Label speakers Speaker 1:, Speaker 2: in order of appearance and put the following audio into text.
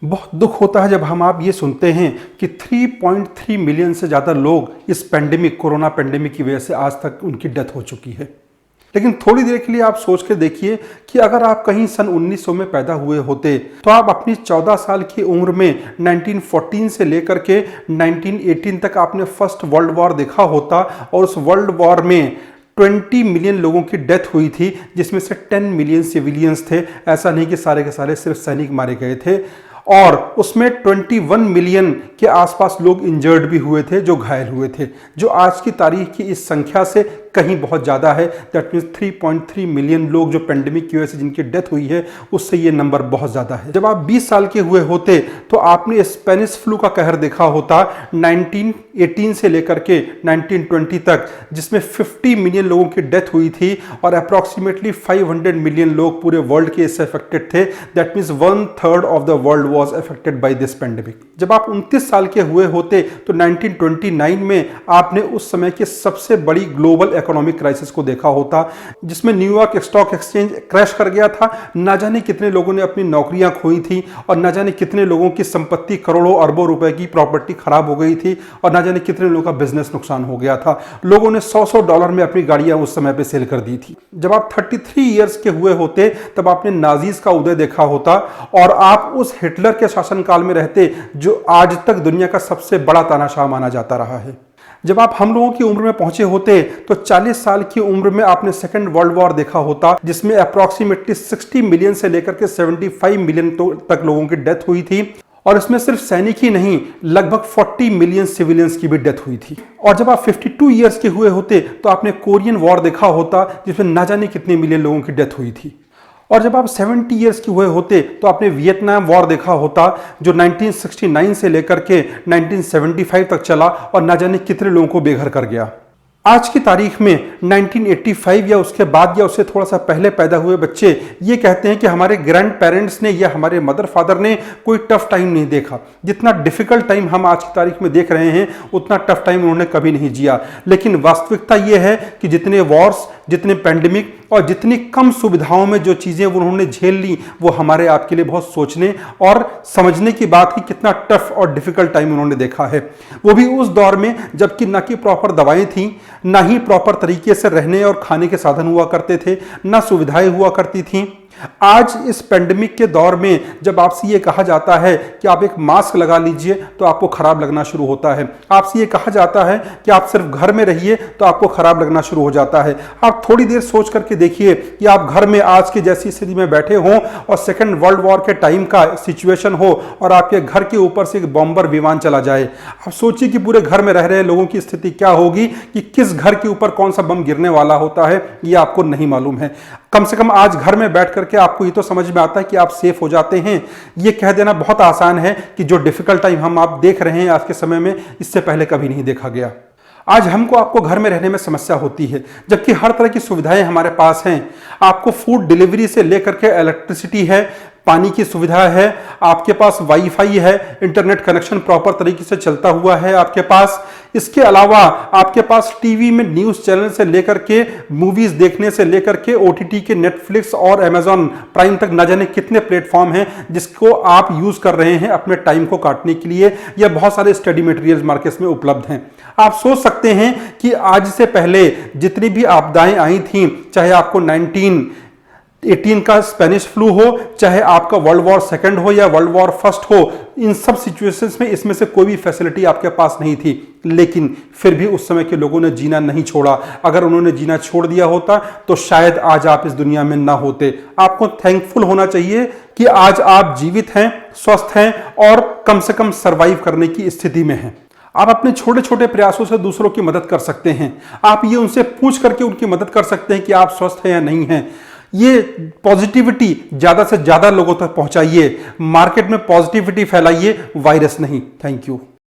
Speaker 1: बहुत दुख होता है जब आप ये सुनते हैं कि 3.3 मिलियन से ज़्यादा लोग इस कोरोना पेंडेमिक की वजह से आज तक उनकी डेथ हो चुकी है। लेकिन थोड़ी देर के लिए आप सोच के देखिए कि अगर आप कहीं सन 1900 में पैदा हुए होते तो आप अपनी 14 साल की उम्र में 1914 से लेकर के 1918 तक आपने फर्स्ट वर्ल्ड वॉर देखा होता और उस वर्ल्ड वॉर में 20 मिलियन लोगों की डेथ हुई थी, जिसमें से 10 मिलियन सिविलियंस थे। ऐसा नहीं कि सारे के सारे सिर्फ सैनिक मारे गए थे, और उसमें 21 मिलियन के आसपास लोग इंजर्ड भी हुए थे, जो घायल हुए थे, जो आज की तारीख की इस संख्या से कहीं बहुत ज़्यादा है। दैट मीन्स 3.3 मिलियन लोग जो पेंडेमिक की वजह से जिनकी डेथ हुई है, उससे ये नंबर बहुत ज़्यादा है। जब आप 20 साल के हुए होते तो आपने स्पेनिश फ्लू का कहर देखा होता 1918 से लेकर के 1920 तक, जिसमें 50 मिलियन लोगों की डेथ हुई थी और अप्रॉक्सीमेटली 500 मिलियन लोग पूरे वर्ल्ड के इससे अफेक्टेड थे। That means 1/3 of the world was affected by this pandemic. जब आप 29 साल के हुए होते तो 1929 में आपने उस समय के सबसे बड़ी ग्लोबल इकोनॉमिक क्राइसिस को देखा होता, जिसमें न्यूयॉर्क स्टॉक एक्सचेंज क्रैश कर गया था। ना जाने कितने लोगों ने अपनी नौकरियां खोई थी और ना जाने कितने लोगों की संपत्ति, करोड़ों अरबों रुपए की प्रॉपर्टी खराब हो गई थी और ना जाने कितने लोगों का बिजनेस नुकसान हो गया था। लोगों ने $100 में अपनी गाड़ियां उस समय पे सेल कर दी थी। जब आप 33 ईयर्स के हुए होते तब आपने नाजीज का उदय देखा होता और आप उस हिटलर के शासनकाल में रहते जो आज तक दुनिया का सबसे बड़ा तानाशाह माना जाता रहा है। जब आप हम लोगों की उम्र में पहुंचे होते तो 40 साल की उम्र में आपने सेकेंड वर्ल्ड वॉर देखा होता, जिसमें अप्रॉक्सीमेटली 60 मिलियन से लेकर के 75 मिलियन तक लोगों की डेथ हुई थी, और इसमें सिर्फ सैनिक ही नहीं, लगभग 40 मिलियन सिविलियंस की भी डेथ हुई थी। और जब आप 52 ईयर्स के हुए होते तो आपने कोरियन वॉर देखा होता, जिसमें ना जाने कितने मिलियन लोगों की डेथ हुई थी। और जब आप 70 ईयर्स के हुए होते तो आपने वियतनाम वॉर देखा होता, जो 1969 से लेकर के 1975 तक चला और ना जाने कितने लोगों को बेघर कर गया। आज की तारीख में 1985 या उसके बाद या उससे थोड़ा सा पहले पैदा हुए बच्चे ये कहते हैं कि हमारे ग्रैंड पेरेंट्स ने या हमारे मदर फादर ने कोई टफ टाइम नहीं देखा। जितना डिफिकल्ट टाइम हम आज की तारीख में देख रहे हैं, उतना टफ टाइम उन्होंने कभी नहीं जिया। लेकिन वास्तविकता ये है कि जितने वॉर्स, जितने पेंडेमिक और जितनी कम सुविधाओं में जो चीज़ें उन्होंने झेल ली, वो हमारे आपके लिए बहुत सोचने और समझने की बात है कितना टफ और डिफिकल्ट टाइम उन्होंने देखा है। वो भी उस दौर में जबकि ना कि प्रॉपर दवाएं थी, ना ही प्रॉपर तरीके से रहने और खाने के साधन हुआ करते थे, ना सुविधाएं हुआ करती थीं। आज इस पेंडेमिक के दौर में जब आपसे ये कहा जाता है कि आप एक मास्क लगा लीजिए तो आपको खराब लगना शुरू होता है। आपसे ये कहा जाता है कि आप सिर्फ घर में रहिए तो आपको खराब लगना शुरू हो जाता है। आप थोड़ी देर सोच करके देखिए कि आप घर में आज की जैसी स्थिति में बैठे हों और सेकेंड वर्ल्ड वॉर के टाइम का सिचुएशन हो और आपके घर के ऊपर से एक बॉम्बर विमान चला जाए। आप सोचिए कि पूरे घर में रह रहे लोगों की स्थिति क्या होगी, कि किस घर के ऊपर कौन सा बम गिरने वाला होता है, ये आपको नहीं मालूम है। कम से कम आज घर में बैठ करके आपको ये तो समझ में आता है कि आप सेफ हो जाते हैं। ये कह देना बहुत आसान है कि जो डिफिकल्ट टाइम हम आप देख रहे हैं आज के समय में, इससे पहले कभी नहीं देखा गया। आज हमको आपको घर में रहने में समस्या होती है, जबकि हर तरह की सुविधाएं हमारे पास हैं। आपको फूड डिलीवरी से लेकर के इलेक्ट्रिसिटी है, पानी की सुविधा है, आपके पास वाईफाई है, इंटरनेट कनेक्शन प्रॉपर तरीके से चलता हुआ है आपके पास। इसके अलावा आपके पास टीवी में न्यूज़ चैनल से लेकर के मूवीज़ देखने से लेकर के ओटीटी के नेटफ्लिक्स और अमेजॉन प्राइम तक न जाने कितने प्लेटफॉर्म हैं जिसको आप यूज़ कर रहे हैं अपने टाइम को काटने के लिए, या बहुत सारे स्टडी मटेरियल्स मार्केट्स में उपलब्ध हैं। आप सोच सकते हैं कि आज से पहले जितनी भी आपदाएं आई थीं, चाहे आपको 1918 का स्पेनिश फ्लू हो, चाहे आपका वर्ल्ड वॉर सेकंड हो या वर्ल्ड वॉर फर्स्ट हो, इन सब सिचुएशंस में इसमें से कोई भी फैसिलिटी आपके पास नहीं थी। लेकिन फिर भी उस समय के लोगों ने जीना नहीं छोड़ा। अगर उन्होंने जीना छोड़ दिया होता तो शायद आज आप इस दुनिया में ना होते। आपको थैंकफुल होना चाहिए कि आज आप जीवित हैं, स्वस्थ हैं और कम से कम सर्वाइव करने की स्थिति में हैं। आप अपने छोटे छोटे प्रयासों से दूसरों की मदद कर सकते हैं। आप ये उनसे पूछ करके उनकी मदद कर सकते हैं कि आप स्वस्थ हैं या नहीं हैं। ये पॉजिटिविटी ज़्यादा से ज़्यादा लोगों तक पहुंचाइए, मार्केट में पॉजिटिविटी फैलाइए, वायरस नहीं। Thank you.